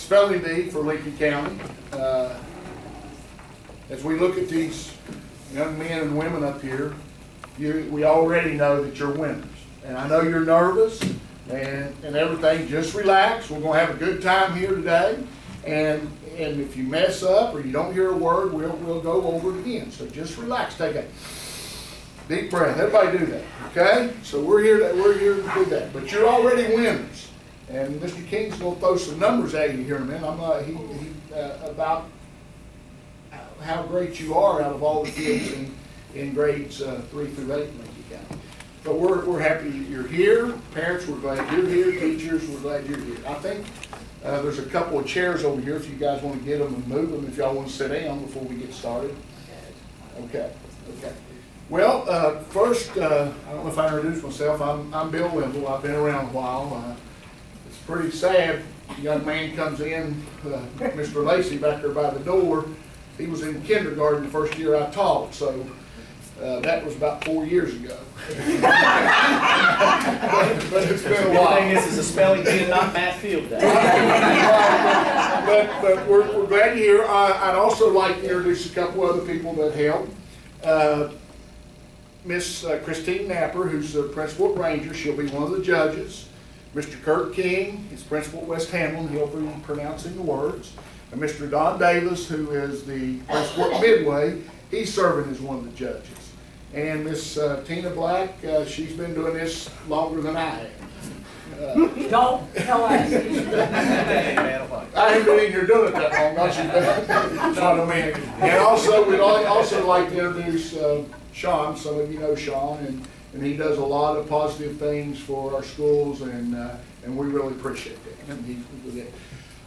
spelling bee for Lincoln County. As we look at these young men and women up here, we already know that you're winners. And I know you're nervous and everything. Just relax. We're going to have a good time here today. And if you mess up or you don't hear a word, we'll go over it again. So just relax. Take a deep breath. Everybody do that, okay? So we're here to do that. But you're already winners. And Mr. King's going to throw some numbers at you here in a minute. About how great you are out of all the kids in grades 3 through 8 in Lincoln County. But we're happy you're here. Parents, we're glad you're here. Teachers, we're glad you're here. I think there's a couple of chairs over here if you guys want to get them and move them if y'all want to sit down before we get started. Okay. Well, first, I don't know if I introduced myself. I'm Bill Wimble. I've been around a while. It's pretty sad. A young man comes in, Mr. Lacey back there by the door. He was in kindergarten the first year I taught, so that was about 4 years ago. but it's been a while. The thing is a spelling bee and not Matt Field Day. but we're glad you're here. I'd also like to introduce a couple other people that helped. Miss Christine Napper, who's the principal at Ranger, she'll be one of the judges. Mr. Kurt King is principal at West Hamlin, he'll be pronouncing the words. And Mr. Don Davis, who is the principal at Midway, he's serving as one of the judges. And Miss Tina Black, she's been doing this longer than I have. Don't tell us. I haven't been in here doing it that long, not you. That's what I mean. And also, we'd also like to introduce Sean. Some of you know Sean, and he does a lot of positive things for our schools, and we really appreciate that.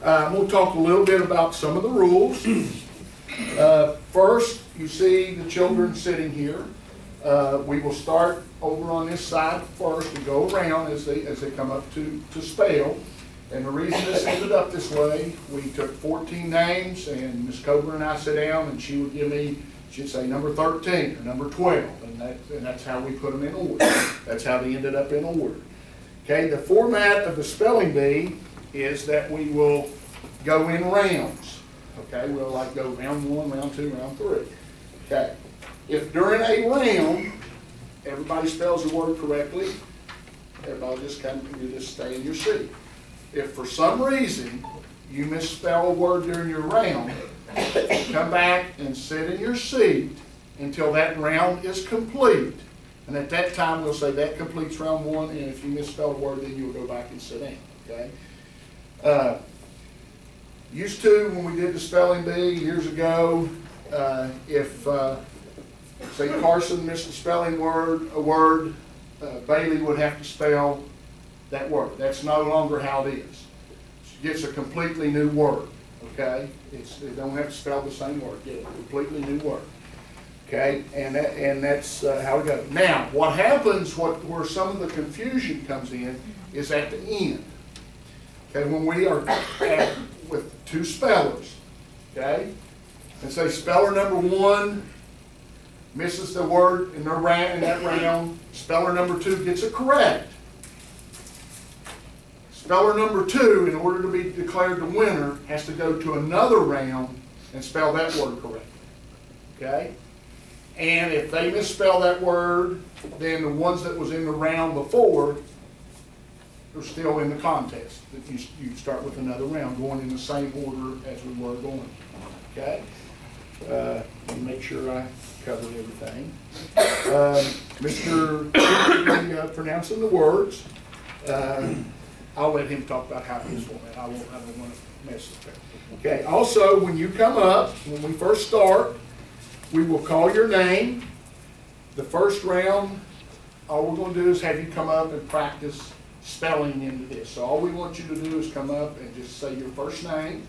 And we'll talk a little bit about some of the rules. First, you see the children sitting here. We will start over on this side first and go around as they come up to spell. And the reason this ended up this way, we took 14 names, and Miss Coburn and I sat down, and she would give me, she'd say number 13 or number 12, and that's how we put them in order. That's how they ended up in order. Okay, the format of the spelling bee is that we will go in rounds. Okay, we'll like go round 1, round 2, round 3. Okay, if during a round everybody spells the word correctly, everybody you just stay in your seat. If for some reason you misspell a word during your round, come back and sit in your seat until that round is complete. And at that time we'll say that completes round 1, and if you misspell a word, then you'll go back and sit down. Okay. Used to, when we did the spelling bee years ago, if say Carson missed a spelling word, Bailey would have to spell that word. That's no longer how it is. She gets a completely new word. Okay, they don't have to spell the same word. Get a completely new word. Okay, and that's how it goes. Now, what happens, where some of the confusion comes in, is at the end. Okay, when we are with 2 spellers, okay, and say speller number 1 misses the word in that round, speller number 2 gets it correct. Speller number 2, in order to be declared the winner, has to go to another round and spell that word correctly. Okay? And if they misspell that word, then the ones that was in the round before are still in the contest. You start with another round, going in the same order as we were going. Okay? Let me make sure I cover everything. Mr. pronouncing the words. I'll let him talk about how his format. I don't want to mess with that. Okay. Also, when you come up, when we first start, we will call your name. The first round, all we're going to do is have you come up and practice spelling into this. So all we want you to do is come up and just say your first name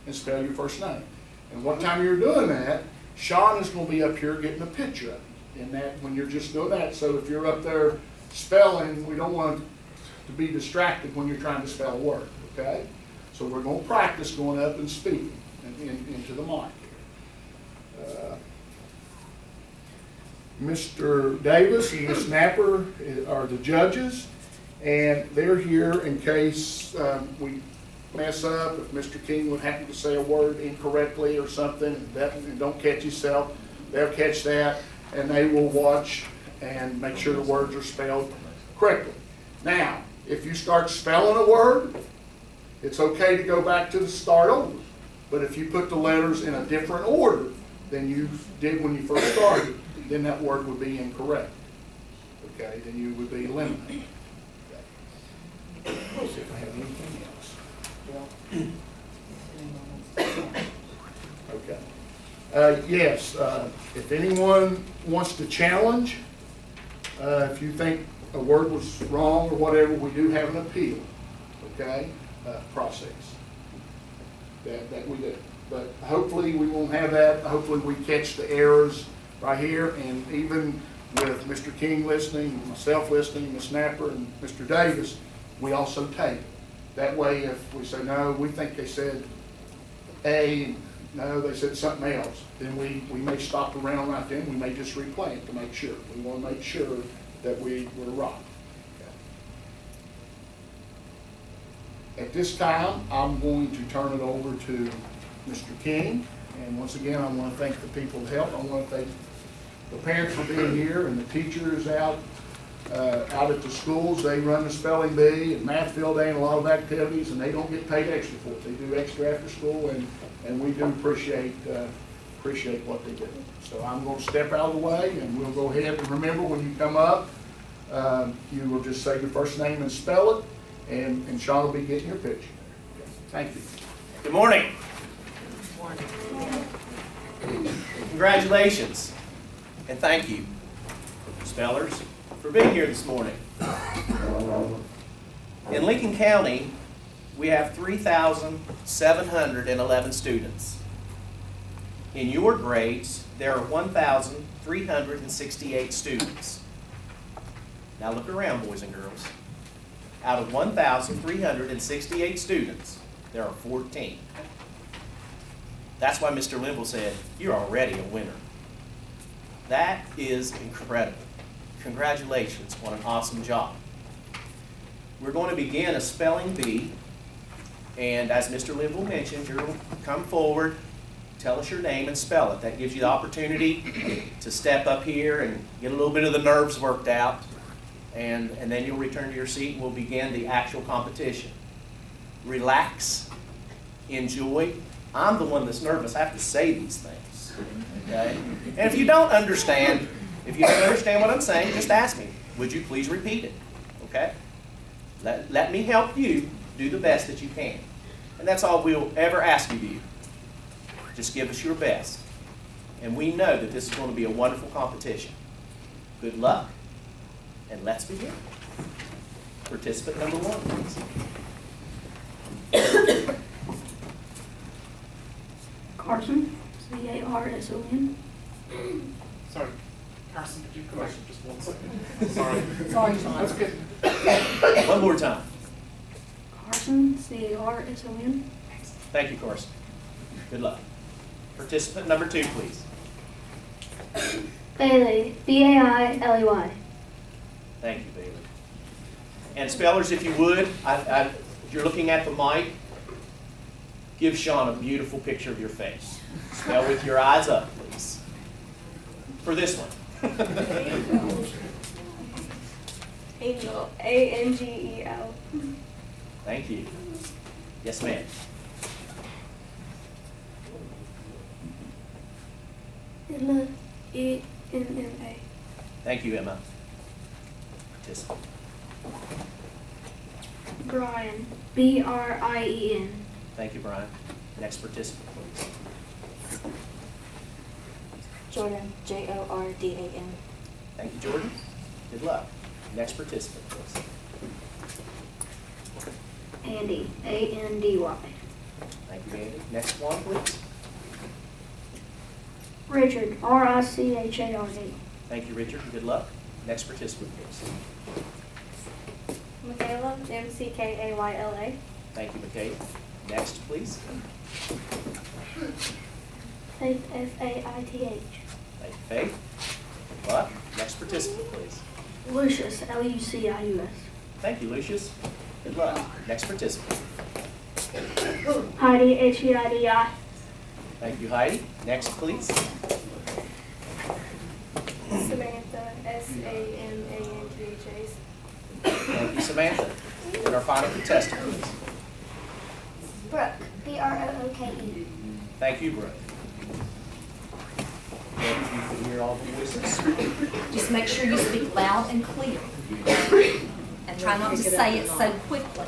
and spell your first name. And one time you're doing that, Sean is going to be up here getting a picture of it. And that when you're just doing that, so if you're up there spelling, we don't want to be distracted when you're trying to spell a word, okay? So we're going to practice going up and speaking into the mic here. Mr. Davis and Ms. Napper are the judges, and they're here in case we mess up, if Mr. King would happen to say a word incorrectly or something, and don't catch himself, they'll catch that, and they will watch and make sure the words are spelled correctly. Now, if you start spelling a word, it's okay to go back to the start over. But if you put the letters in a different order than you did when you first started, then that word would be incorrect. Okay, then you would be eliminated. Okay. Let's see if I have anything else. Okay. Yes, if anyone wants to challenge, if you think a word was wrong or whatever, we do have an appeal, okay, process that we do. But hopefully we won't have that. Hopefully we catch the errors right here, and even with Mr. King listening, myself listening, Ms. Snapper, and Mr. Davis, we also tape. That way, if we say, no, we think they said A, no, they said something else, then we may stop around right then. We may just replay it to make sure. We want to make sure that we were right. Okay. At this time, I'm going to turn it over to Mr. King. And once again, I want to thank the people that helped. I want to thank the parents for being here, and the teachers out at the schools. They run the spelling bee and math field day and a lot of activities, and they don't get paid extra for it. They do extra after school, and we do appreciate what they do. So I'm going to step out of the way, and we'll go ahead. And remember, when you come up, you will just say your first name and spell it, and Sean will be getting your picture. Okay. Thank you. Good morning. Congratulations, and thank you, spellers, for being here this morning. In Lincoln County, we have 3,711 students. In your grades, there are 1,368 students. Now look around, boys and girls. Out of 1,368 students, there are 14. That's why Mr. Linville said, you're already a winner. That is incredible. Congratulations on an awesome job. We're going to begin a spelling bee, and as Mr. Linville mentioned, you'll come forward, tell us your name and spell it. That gives you the opportunity to step up here and get a little bit of the nerves worked out, and then you'll return to your seat and we'll begin the actual competition. Relax, enjoy. I'm the one that's nervous. I have to say these things, okay? And if you don't understand what I'm saying, just ask me. Would you please repeat it, okay? Let me help you do the best that you can. And that's all we'll ever ask of you. Just give us your best. And we know that this is going to be a wonderful competition. Good luck, and let's begin. Participant number 1, please. Carson, C-A-R-S-O-N. Sorry, Carson, could you come back just 1 second? Sorry. Sorry, Sean. That's good. One more time. Carson, C-A-R-S-O-N. Thank you, Carson. Good luck. Participant number 2, please. Bailey, B-A-I-L-E-Y. Thank you, Bailey. And spellers, if you would, if you're looking at the mic, give Sean a beautiful picture of your face. Spell with your eyes up, please. For this one. Angel, A-N-G-E-L. Thank you. Yes, ma'am. Emma, E-M-M-A. Thank you, Emma. Participant. Brian, B-R-I-E-N. Thank you, Brian. Next participant, please. Jordan, J-O-R-D-A-N. Thank you, Jordan. Good luck. Next participant, please. Andy, A-N-D-Y. Thank you, Andy. Next one, please. Richard, R-I-C-H-A-R-D. Thank you, Richard. Good luck. Next participant, please. Michaela, M-C-K-A-Y-L-A. Thank you, McKay. Next, please. Faith, F-A-I-T-H. Thank you, Faith. Good luck. Next participant, please. Lucius, L-U-C-I-U-S. Thank you, Lucius. Good luck. Next participant. Heidi, Heidi. Thank you, Heidi. Next, please. Samantha, Samantha. Thank you, Samantha. And our final contestant, please. Brooke, Brooke. Thank you, Brooke. If you can hear all the voices. Just make sure you speak loud and clear. And try not to say it so quickly.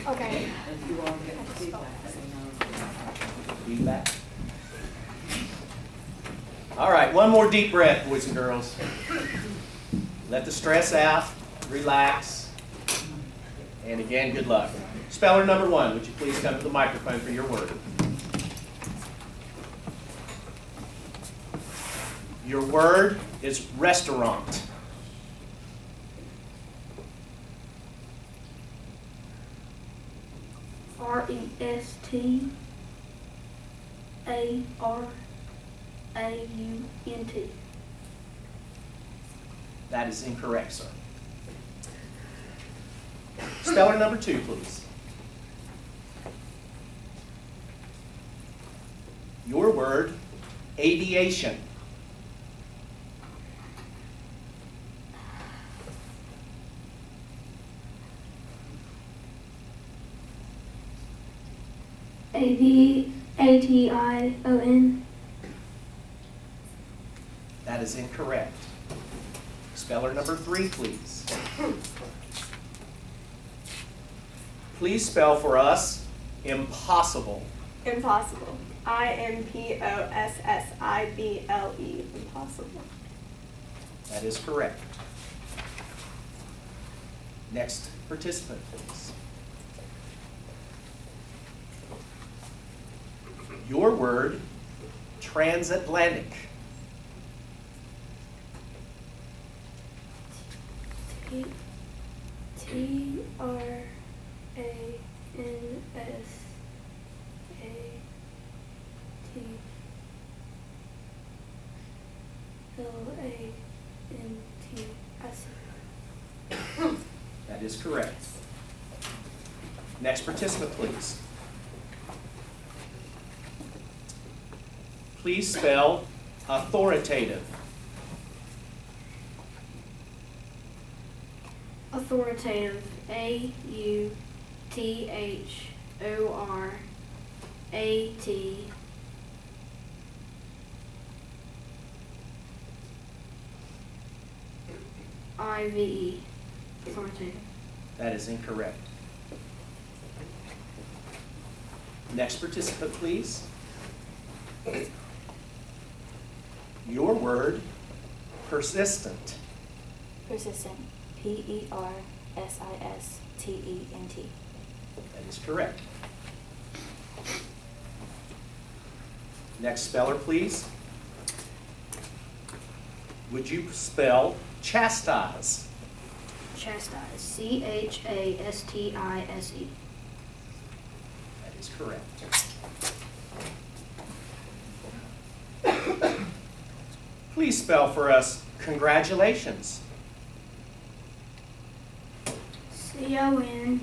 Okay. Feedback. All right, one more deep breath, boys and girls. Let the stress out, relax. And again, good luck. Speller number 1, would you please come to the microphone for your word? Your word is restaurant. Restaurant. That is incorrect, sir. Speller number 2, please. Your word, aviation. Aviation. That is incorrect. Speller number 3, please. Please spell for us impossible. Impossible. IMPOSSIBLE. Impossible. That is correct. Next participant, please. Your word, transatlantic. Transatlantic. That is correct. Next participant, please. Please spell authoritative. Authoritative. AUTHORATIVE. Authoritative. That is incorrect. Next participant, please. Your word, persistent. Persistent. PERSISTENT. That is correct. Next speller, please. Would you spell chastise? Chastise. CHASTISE. That is correct. Please spell for us congratulations. CONGRATIONS.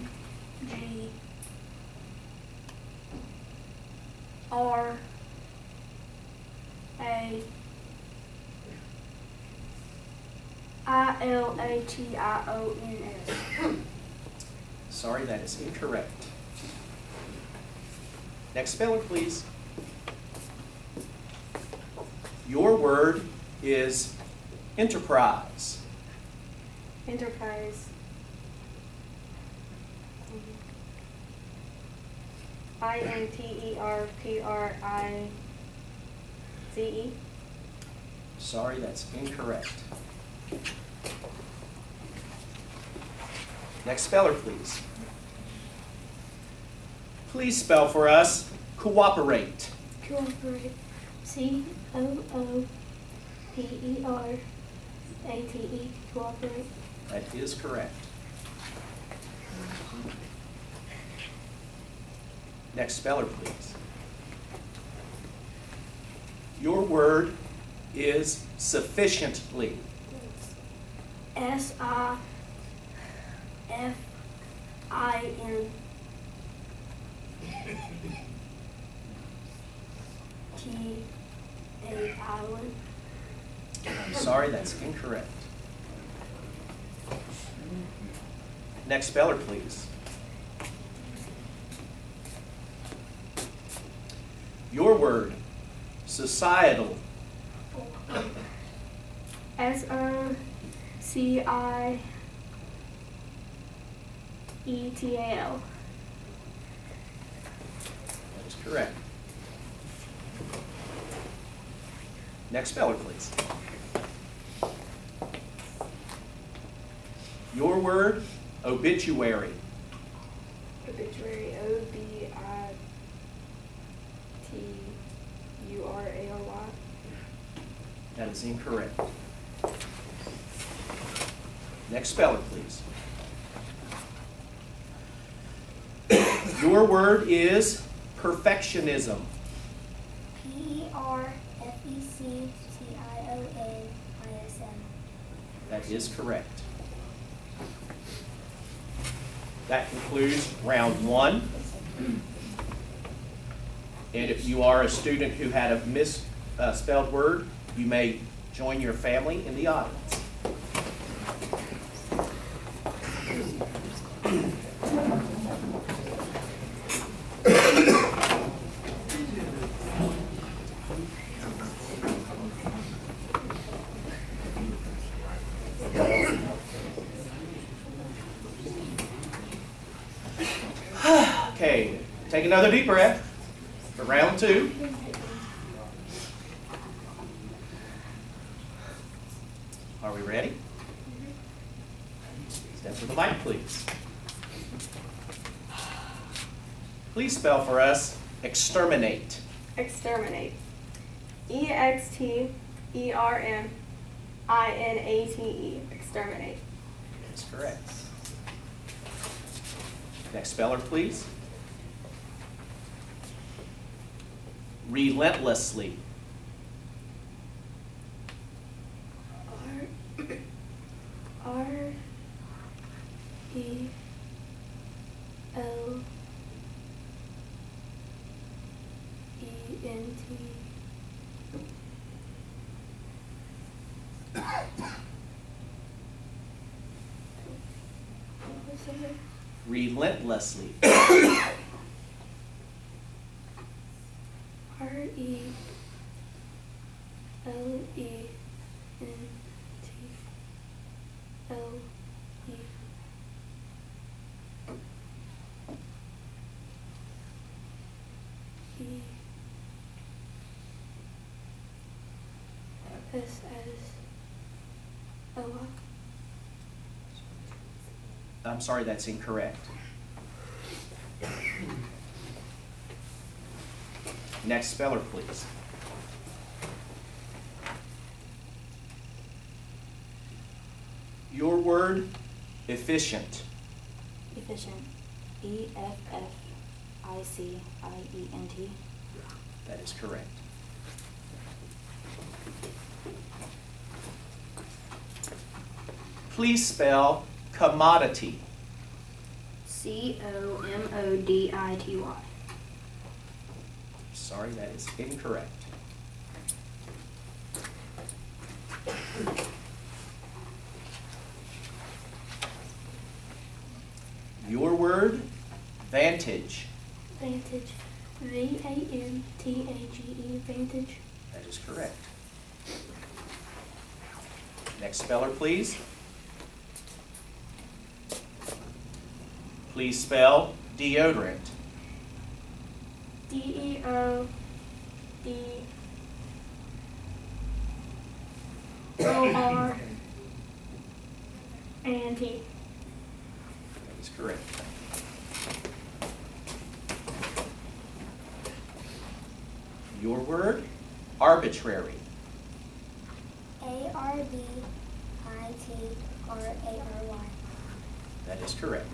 Sorry, that is incorrect. Next speller, please. Your word is enterprise. Enterprise. INTERPRIZE. Sorry, that's incorrect. Next speller, please. Please spell for us cooperate. Cooperate. COOPERATE. Cooperate. That is correct. Next speller, please. Your word is sufficiently. SIFFICIENTLY. T-A-I-L-N. I'm sorry, that's incorrect. Next speller, please. Your word, societal. S-O-C-I-E-T-A-L. That is correct. Next speller, please. Your word, obituary. Obituary, O-B-I-T-U-R-A-R-Y. That is incorrect. Next speller, please. Your word is perfectionism. P-E-R-F-E-C-T-I-O-N-I-S-M. That is correct. That concludes round one. And if you are a student who had a misspelled word, you may join your family in the audience. Okay, take another deep breath for round two. Are we ready? Step to the mic, please. Please spell for us exterminate. Exterminate. E-X-T-E-R-M-I-N-A-T-E. Exterminate. That's correct. Next speller, please. Relentlessly. R-E-L-E-N-T. What was it? Relentlessly. R-E-L-E-N-T-L-E. E-S-S-O-Y. I'm sorry, that's incorrect. Next speller, please. Your word, efficient. Efficient. E-F-F-I-C-I-E-N-T. That is correct. Please spell commodity. C-O-M-O-D-I-T-Y. Sorry, that is incorrect. Your word, vantage. Vantage. V-A-N-T-A-G-E. Vantage. That is correct. Next speller, please. Please spell deodorant. D-E-O-D-O-R-A-N-T. That is correct. Your word, arbitrary. A-R-B-I-T-R-A-R-Y. That is correct.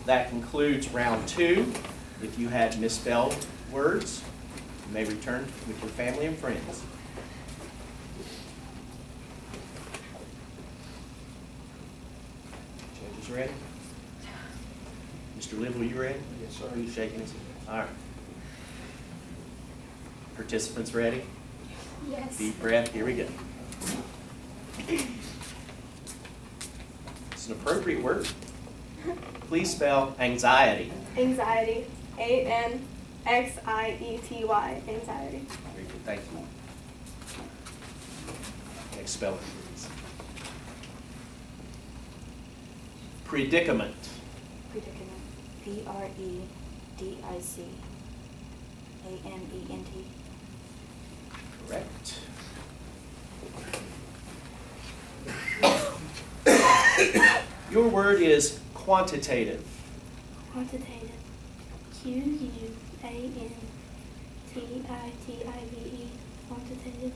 That concludes round two. If you had misspelled words, you may return with your family and friends. Judges ready? Mr. Linville, you ready? Yes, sir. He's shaking his head. All right. Participants ready? Yes. Deep breath, here we go. It's an appropriate word. Please spell anxiety. Anxiety. ANXIETY. Anxiety. Very good, thank you. Next spelling, please. Predicament. Predicament. PREDICAMENT. Correct. Your word is quantitative. Quantitative. QUANTITIVE. Quantitative.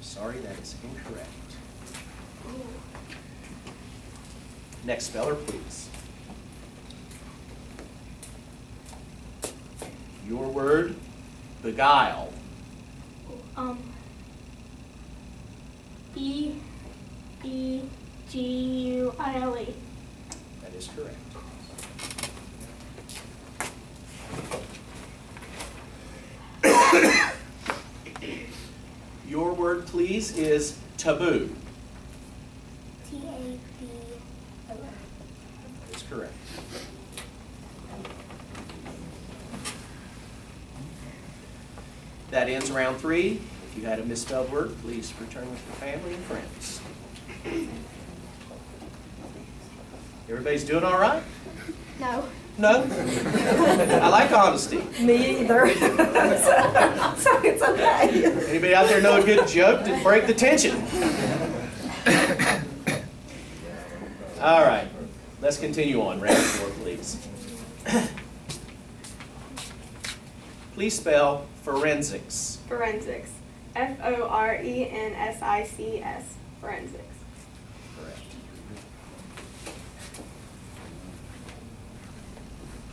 Sorry, that is incorrect. Next speller, please. Your word, beguile. BEGUILE. That is correct. Your word, please, is taboo. TABOO. That is correct. That ends round 3. If you had a misspelled word, please return with your family and friends. Everybody's doing all right? No. No? I like honesty. Me either. So it's okay. Anybody out there know a good joke to break the tension? All right, let's continue on. Round 4, please. Please spell forensics. Forensics. FORENSICS. Forensics. Correct.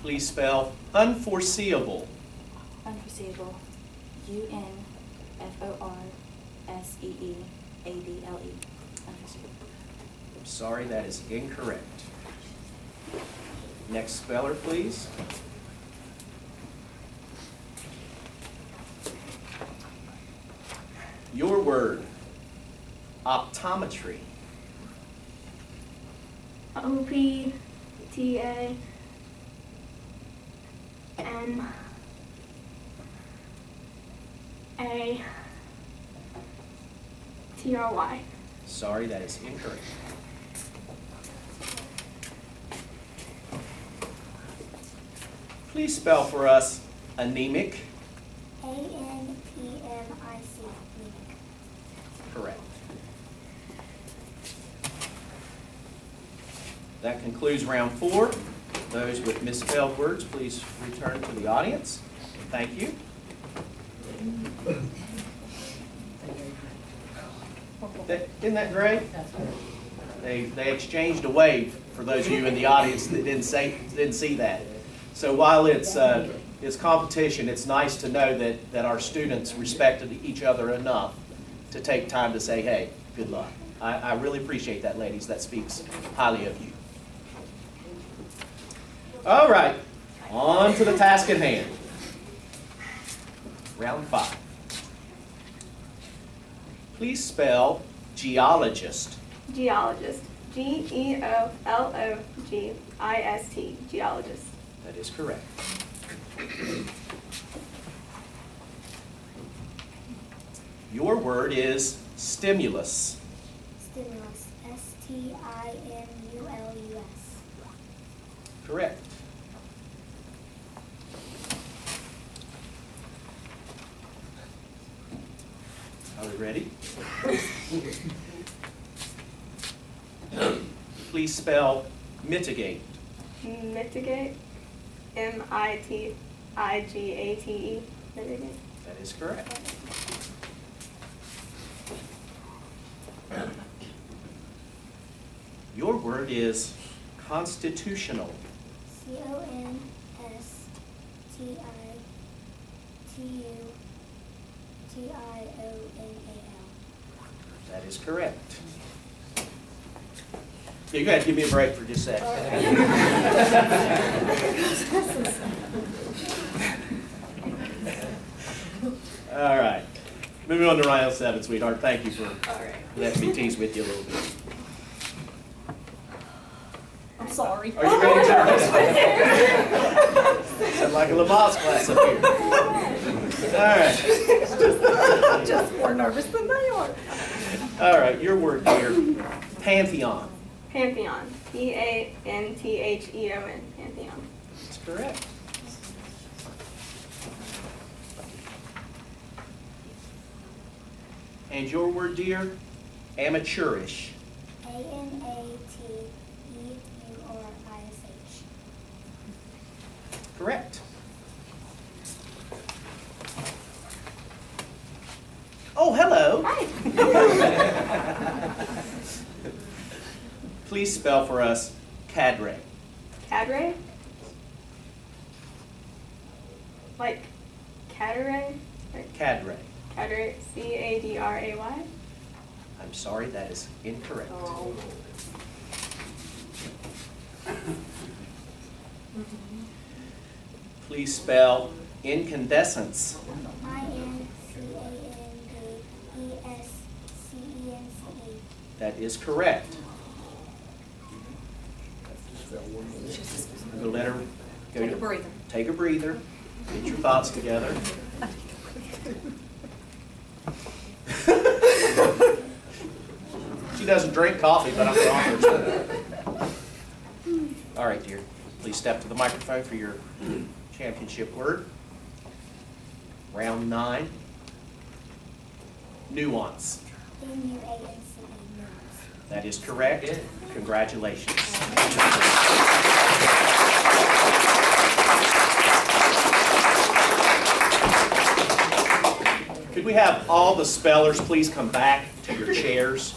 Please spell unforeseeable. Unforeseeable. UNFORSEEABLE. Unforeseeable. I'm sorry, that is incorrect. Next speller, please. Your word, optometry. OPTANATRY. Sorry, that is incorrect. Please spell for us anemic. ANPMIC. Correct. That concludes round 4. Those with misspelled words, please return to the audience. Thank you. Isn't that great? They exchanged a wave for those of you in the audience that didn't see that. So while it's competition, it's nice to know that our students respected each other enough to take time to say, hey, good luck. I really appreciate that, ladies. That speaks highly of you. All right, on to the task at hand. Round 5. Please spell geologist. Geologist. GEOLOGIST. Geologist. That is correct. Your word is stimulus. Stimulus. STIMULUS. Correct. Are we ready? Please spell mitigate. Mitigate. MITIGATE. Mitigate. That is correct. Your word is constitutional. CONSTITUTIONAL. That is correct. Yeah, you gotta give me a break for just a second. moving on to round 7, sweetheart. Thank you for All right. letting me tease with you a little bit. I'm sorry. Are you ready, Charles? Sound like a Lamaze class up here. All right. I'm just more nervous than they are. All right, your word here, pantheon. Pantheon. Pantheon. Pantheon. That's correct. And your word, dear, amateurish. AMATEURISH. Correct. Oh, hello. Hi. Please spell for us cadre. Cadre? Like Cadre? Like Cadre. Cadre, Cadray? I'm sorry, that is incorrect. Oh. Please spell incandescence. INCANDESCENCE. That is correct. We'll let her go. Take a breather. Take a breather. Get your thoughts together. She doesn't drink coffee, but I'm going to offer her. All right, dear. Please step to the microphone for your championship word. Round 9. Nuance. That is correct. Congratulations. Could we have all the spellers please come back to your chairs?